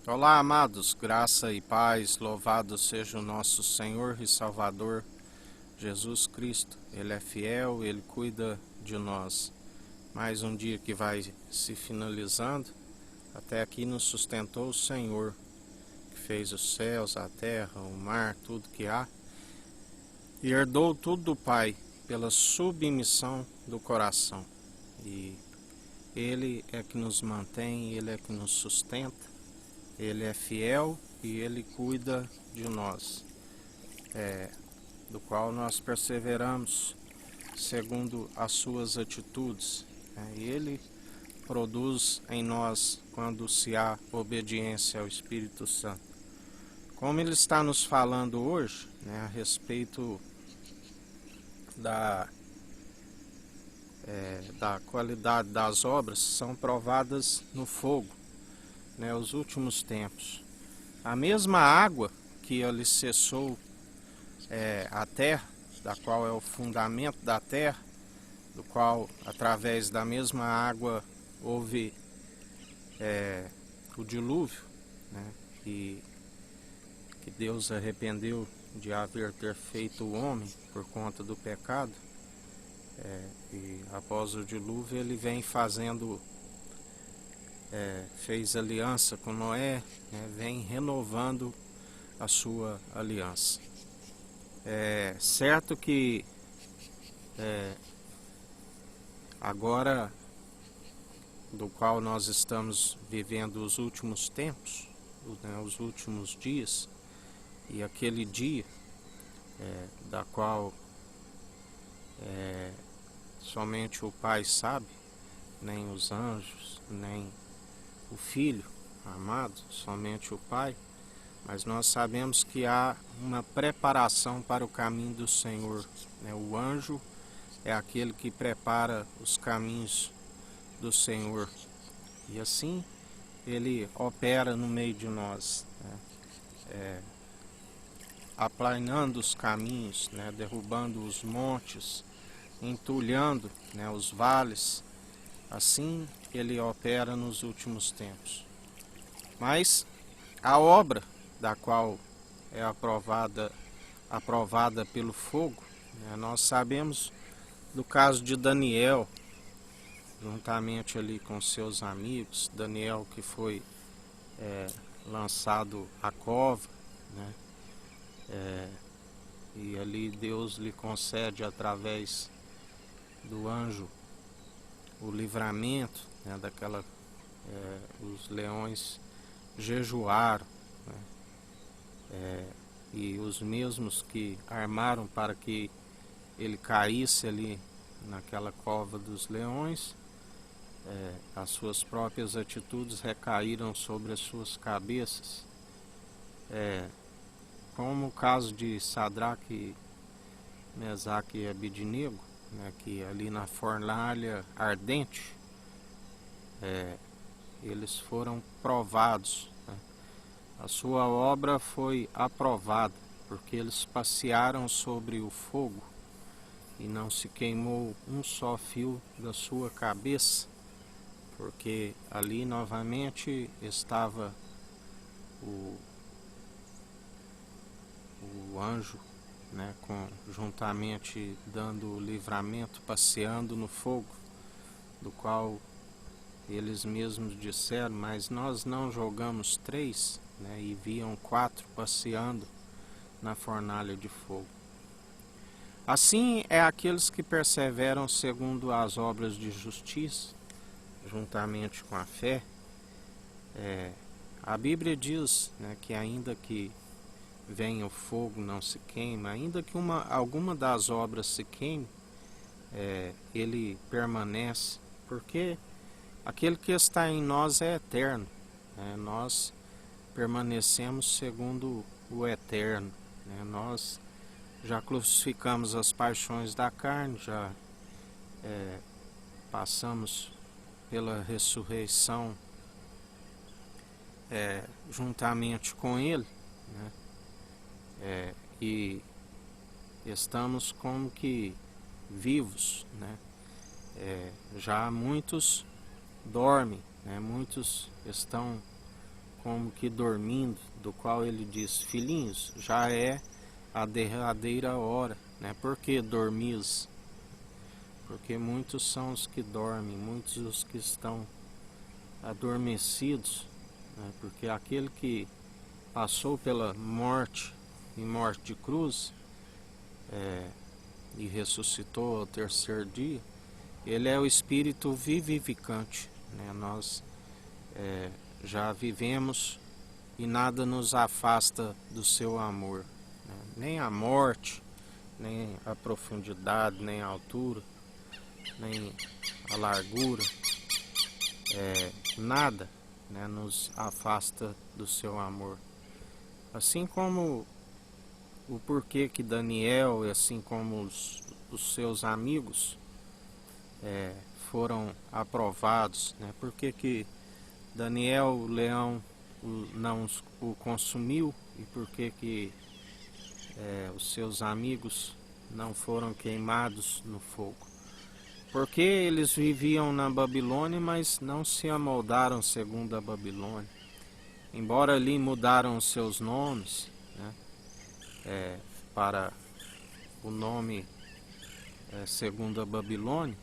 Olá, amados, graça e paz, louvado seja o nosso Senhor e Salvador Jesus Cristo. Ele é fiel, Ele cuida de nós. Mais um dia que vai se finalizando, até aqui nos sustentou o Senhor, que fez os céus, a terra, o mar, tudo que há, e herdou tudo do Pai pela submissão do coração. E Ele é que nos mantém, Ele é que nos sustenta. Ele é fiel e Ele cuida de nós, do qual nós perseveramos segundo as suas atitudes. Ele produz em nós quando se há obediência ao Espírito Santo. Como Ele está nos falando hoje, a respeito da qualidade das obras, são provadas no fogo. Os últimos tempos. A mesma água que alicerçou a terra, da qual é o fundamento da terra, do qual, através da mesma água, houve o dilúvio, que Deus arrependeu de haver ter feito o homem por conta do pecado. E após o dilúvio ele vem fez aliança com Noé, vem renovando a sua aliança. É certo que agora, do qual nós estamos vivendo os últimos tempos, os últimos dias, e aquele dia da qual somente o Pai sabe, nem os anjos, nem o Filho amado, somente o Pai, mas nós sabemos que há uma preparação para o caminho do Senhor. O anjo é aquele que prepara os caminhos do Senhor, e assim ele opera no meio de nós, aplanando os caminhos, derrubando os montes, entulhando os vales. Assim ele opera nos últimos tempos. Mas a obra da qual é aprovada pelo fogo, nós sabemos do caso de Daniel, juntamente ali com seus amigos. Daniel que foi lançado à cova, e ali Deus lhe concede através do anjo o livramento, os leões jejuaram, e os mesmos que armaram para que ele caísse ali naquela cova dos leões, as suas próprias atitudes recaíram sobre as suas cabeças, como o caso de Sadraque, Mesaque e Abednego, que ali na fornalha ardente eles foram provados, A sua obra foi aprovada, porque eles passearam sobre o fogo e não se queimou um só fio da sua cabeça, porque ali novamente estava o anjo, juntamente dando o livramento, passeando no fogo, do qual eles mesmos disseram: mas nós não jogamos 3, e viam 4 passeando na fornalha de fogo. Assim é aqueles que perseveram segundo as obras de justiça, juntamente com a fé. A Bíblia diz que ainda que venha o fogo, não se queima, ainda que alguma das obras se queime, ele permanece, porque aquele que está em nós é eterno, nós permanecemos segundo o eterno, nós já crucificamos as paixões da carne, já passamos pela ressurreição juntamente com ele, e estamos como que vivos, já muitos dormem, muitos estão como que dormindo, do qual ele diz: filhinhos, já é a derradeira hora, né? Por que dormis? Porque muitos são os que dormem, muitos os que estão adormecidos, né? Porque aquele que passou pela morte e morte de cruz e ressuscitou ao terceiro dia, ele é o Espírito vivificante, né? Nós já vivemos e nada nos afasta do seu amor, né? Nem a morte, nem a profundidade, nem a altura, nem a largura, nada, né, nos afasta do seu amor. Assim como o porquê que Daniel, e assim como os seus amigos foram aprovados, né? Porque que Daniel, o leão, não o consumiu, e porque que os seus amigos não foram queimados no fogo? Porque eles viviam na Babilônia, mas não se amoldaram segundo a Babilônia. Embora ali mudaram seus nomes, né, para o nome segundo a Babilônia,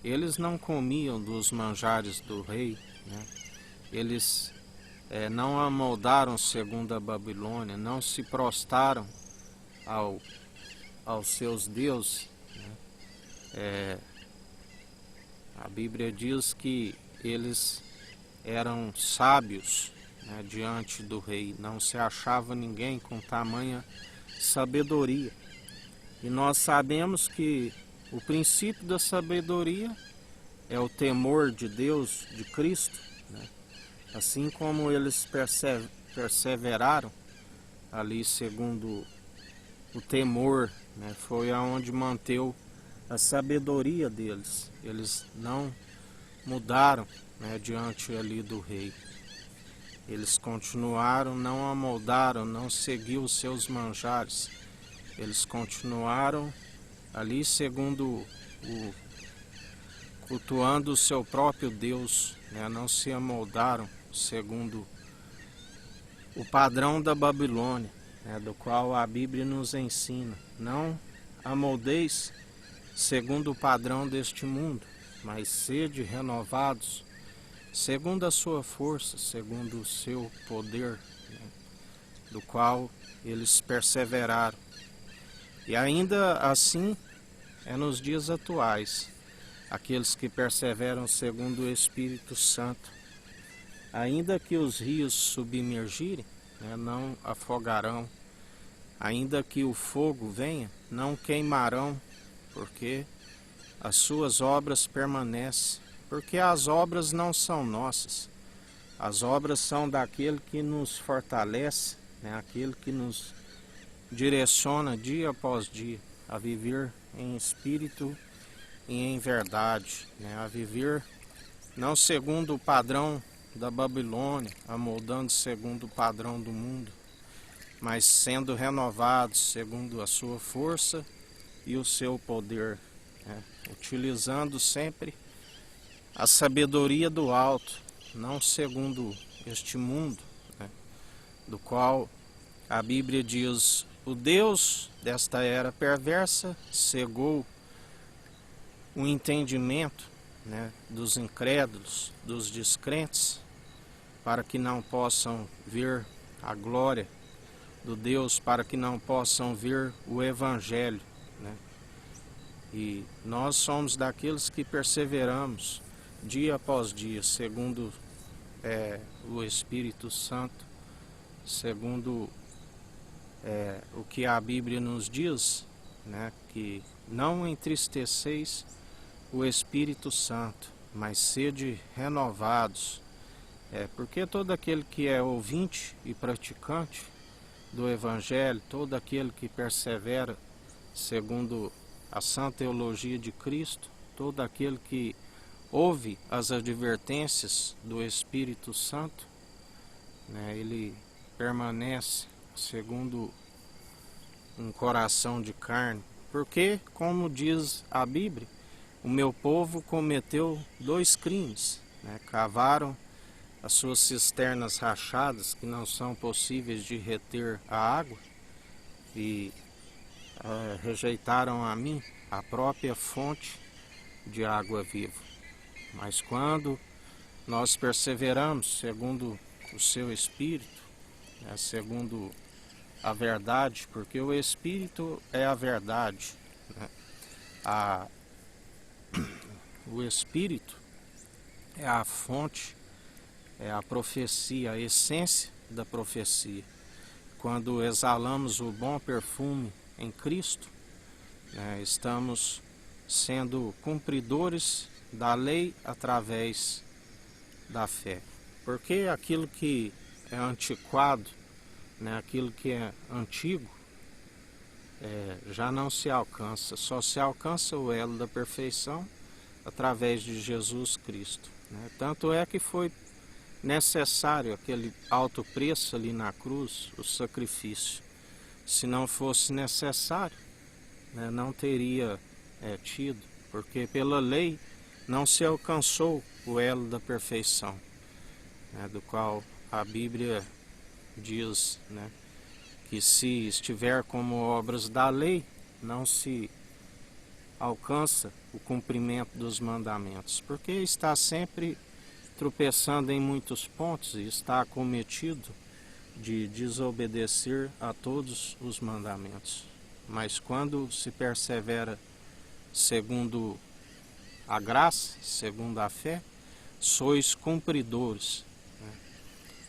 eles não comiam dos manjares do rei, né? Eles não amoldaram segundo a Babilônia, não se prostraram aos seus deuses, né? A Bíblia diz que eles eram sábios, né, diante do rei, não se achava ninguém com tamanha sabedoria. E nós sabemos que o princípio da sabedoria é o temor de Deus, de Cristo, né? Assim como eles perseveraram ali segundo o temor, né, foi aonde manteve a sabedoria deles. Eles não mudaram, né, diante ali do rei. Eles continuaram, não amoldaram, não seguiu os seus manjares. Eles continuaram ali segundo cultuando o seu próprio Deus, né? Não se amoldaram segundo o padrão da Babilônia, né? Do qual a Bíblia nos ensina: não amoldeis segundo o padrão deste mundo, mas sede renovados segundo a sua força, segundo o seu poder, né? Do qual eles perseveraram. E ainda assim nos dias atuais, aqueles que perseveram segundo o Espírito Santo, ainda que os rios submergirem, né, não afogarão, ainda que o fogo venha, não queimarão, porque as suas obras permanecem, porque as obras não são nossas, as obras são daquele que nos fortalece, né, aquele que nos direciona dia após dia a viver em espírito e em verdade, né, a viver não segundo o padrão da Babilônia, amoldando segundo o padrão do mundo, mas sendo renovados segundo a sua força e o seu poder, né, utilizando sempre a sabedoria do alto, não segundo este mundo, né, do qual a Bíblia diz: o Deus desta era perversa cegou o entendimento, né, dos incrédulos, dos descrentes, para que não possam ver a glória do Deus, para que não possam ver o Evangelho, né? E nós somos daqueles que perseveramos dia após dia, segundo o Espírito Santo, segundo o que a Bíblia nos diz, né, que não entristeceis o Espírito Santo, mas sede renovados. Porque todo aquele que é ouvinte e praticante do Evangelho, todo aquele que persevera segundo a santa teologia de Cristo, todo aquele que ouve as advertências do Espírito Santo, né, ele permanece segundo um coração de carne. Porque, como diz a Bíblia, o meu povo cometeu 2 crimes, né? Cavaram as suas cisternas rachadas, que não são possíveis de reter a água, e rejeitaram a mim, a própria fonte de água viva. Mas quando nós perseveramos segundo o seu Espírito, segundo a verdade, porque o Espírito é a verdade, né? O Espírito é a fonte, é a profecia, a essência da profecia. Quando exalamos o bom perfume em Cristo, estamos sendo cumpridores da lei através da fé. Porque aquilo que é antiquado, aquilo que é antigo, já não se alcança. Só se alcança o elo da perfeição através de Jesus Cristo. Tanto é que foi necessário aquele alto preço ali na cruz, o sacrifício. Se não fosse necessário, não teria tido, porque pela lei não se alcançou o elo da perfeição, do qual a Bíblia diz, que se estiver como obras da lei, não se alcança o cumprimento dos mandamentos, porque está sempre tropeçando em muitos pontos e está acometido de desobedecer a todos os mandamentos. Mas quando se persevera segundo a graça, segundo a fé, sois cumpridores.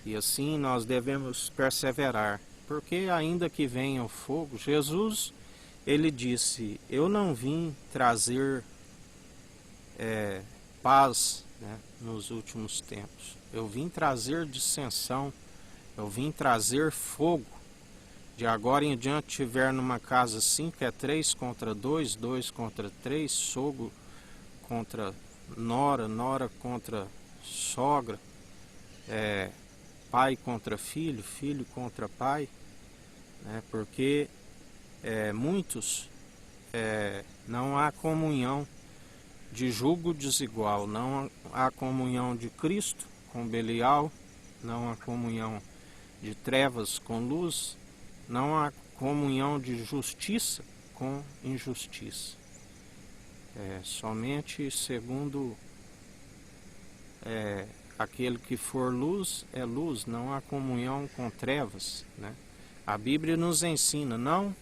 E assim nós devemos perseverar, porque ainda que venha o fogo, Jesus, ele disse, eu não vim trazer paz, nos últimos tempos. Eu vim trazer dissensão, eu vim trazer fogo. De agora em diante tiver numa casa assim, que é 3 contra 2, 2 contra 3, sogro contra nora, nora contra sogra, pai contra filho, filho contra pai, porque muitos não há comunhão de jugo desigual, não há comunhão de Cristo com Belial, não há comunhão de trevas com luz, não há comunhão de justiça com injustiça. Somente segundo aquele que for luz é luz, não há comunhão com trevas. A Bíblia nos ensina, não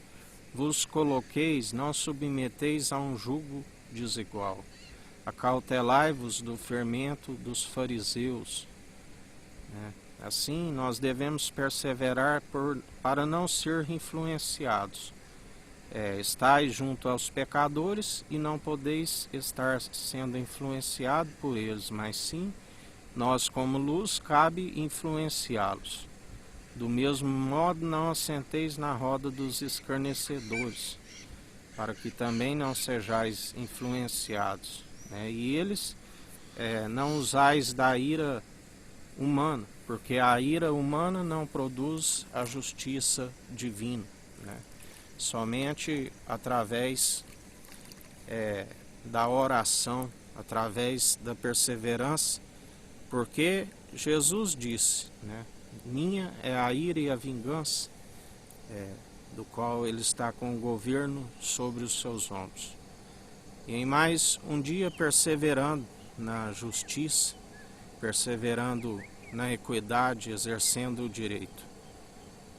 vos coloqueis, não submeteis a um jugo desigual. Acautelai-vos do fermento dos fariseus. Assim, nós devemos perseverar para não ser influenciados. Estais junto aos pecadores e não podeis estar sendo influenciado por eles, mas sim, nós como luz cabe influenciá-los. Do mesmo modo, não assenteis na roda dos escarnecedores, para que também não sejais influenciados. E eles não usais da ira humana, porque a ira humana não produz a justiça divina. Somente através da oração, através da perseverança, porque Jesus disse, minha é a ira e a vingança, do qual ele está com o governo sobre os seus ombros. E em mais um dia perseverando na justiça, perseverando na equidade, exercendo o direito.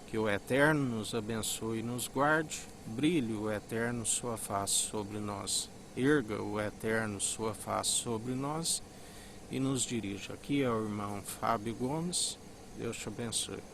Que o Eterno nos abençoe e nos guarde, brilhe o Eterno sua face sobre nós, erga o Eterno sua face sobre nós e nos dirija. Aqui é o irmão Fábio Gomes, Deus te abençoe.